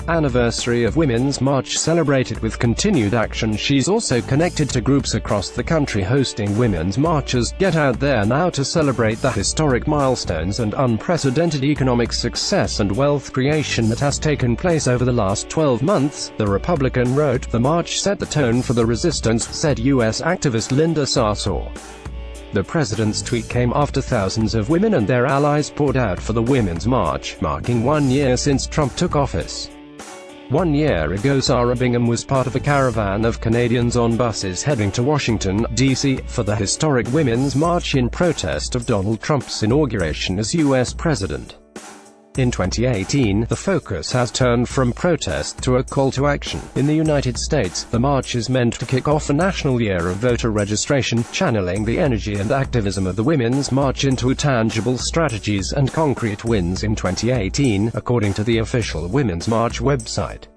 anniversary of Women's March celebrated with continued action. She's also connected to groups across the country hosting women's marches. Get out there now to celebrate the historic milestones and unprecedented economic success and wealth creation that has taken place over the last 12 months, the Republican wrote. The march set the tone for the resistance, said U.S. activist Linda Sarsour. The president's tweet came after thousands of women and their allies poured out for the Women's March, marking 1 year since Trump took office. 1 year ago, Sarah Bingham was part of a caravan of Canadians on buses heading to Washington, D.C., for the historic Women's March in protest of Donald Trump's inauguration as U.S. President. In 2018, the focus has turned from protest to a call to action. In the United States, the march is meant to kick off a national year of voter registration, channeling the energy and activism of the Women's March into tangible strategies and concrete wins in 2018, according to the official Women's March website.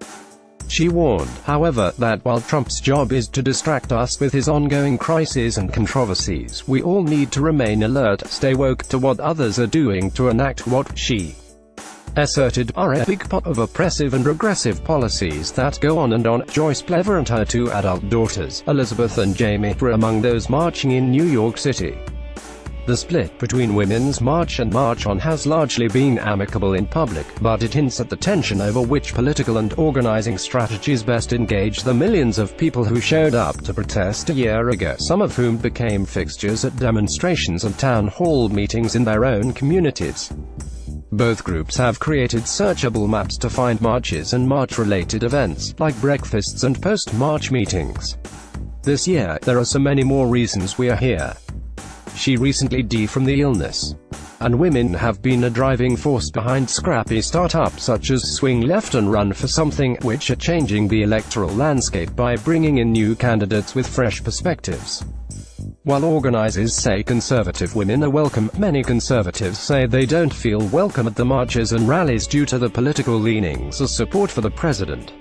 She warned, however, that while Trump's job is to distract us with his ongoing crises and controversies, we all need to remain alert, stay woke to what others are doing to enact what she asserted are a big pot of oppressive and regressive policies that go on and on. Joyce Plever and her two adult daughters, Elizabeth and Jamie, were among those marching in New York City. The split between Women's March and March On has largely been amicable in public, but it hints at the tension over which political and organizing strategies best engage the millions of people who showed up to protest a year ago, some of whom became fixtures at demonstrations and town hall meetings in their own communities. Both groups have created searchable maps to find marches and march-related events, like breakfasts and post-march meetings. This year, there are so many more reasons we are here. She recently died from the illness. And women have been a driving force behind scrappy startups such as Swing Left and Run for Something, which are changing the electoral landscape by bringing in new candidates with fresh perspectives. While organizers say conservative women are welcome, many conservatives say they don't feel welcome at the marches and rallies due to the political leanings or support for the president.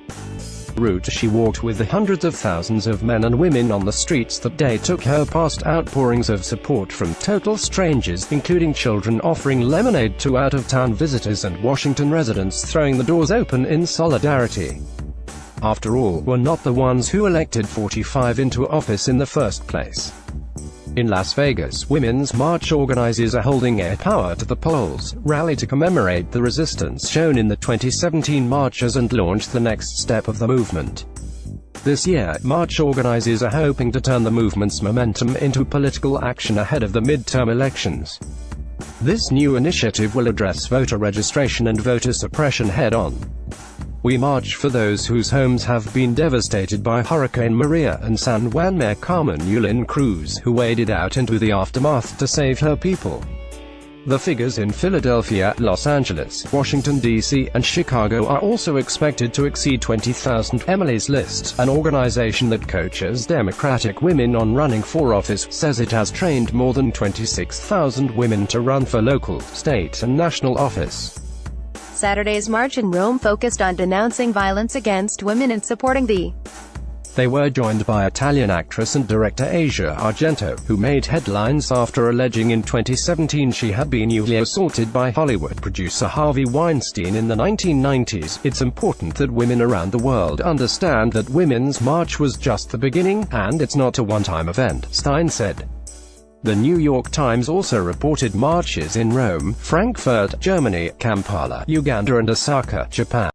Route she walked with the hundreds of thousands of men and women on the streets that day took her past outpourings of support from total strangers, including children offering lemonade to out-of-town visitors and Washington residents throwing the doors open in solidarity. After all, we're not the ones who elected 45 into office in the first place. In Las Vegas, Women's March organizers are holding a Power to the Polls rally to commemorate the resistance shown in the 2017 marches and launch the next step of the movement. This year, march organizers are hoping to turn the movement's momentum into political action ahead of the midterm elections. This new initiative will address voter registration and voter suppression head-on. We march for those whose homes have been devastated by Hurricane Maria, and San Juan Mayor Carmen Yulín Cruz, who waded out into the aftermath to save her people. The figures in Philadelphia, Los Angeles, Washington, D.C., and Chicago are also expected to exceed 20,000. Emily's List, an organization that coaches Democratic women on running for office, says it has trained more than 26,000 women to run for local, state, and national office. Saturday's march in Rome focused on denouncing violence against women and supporting the. They were joined by Italian actress and director Asia Argento, who made headlines after alleging in 2017 she had been sexually assaulted by Hollywood producer Harvey Weinstein in the 1990s. It's important that women around the world understand that Women's March was just the beginning, and it's not a one-time event, Stein said. The New York Times also reported marches in Rome, Frankfurt, Germany, Kampala, Uganda and Osaka, Japan.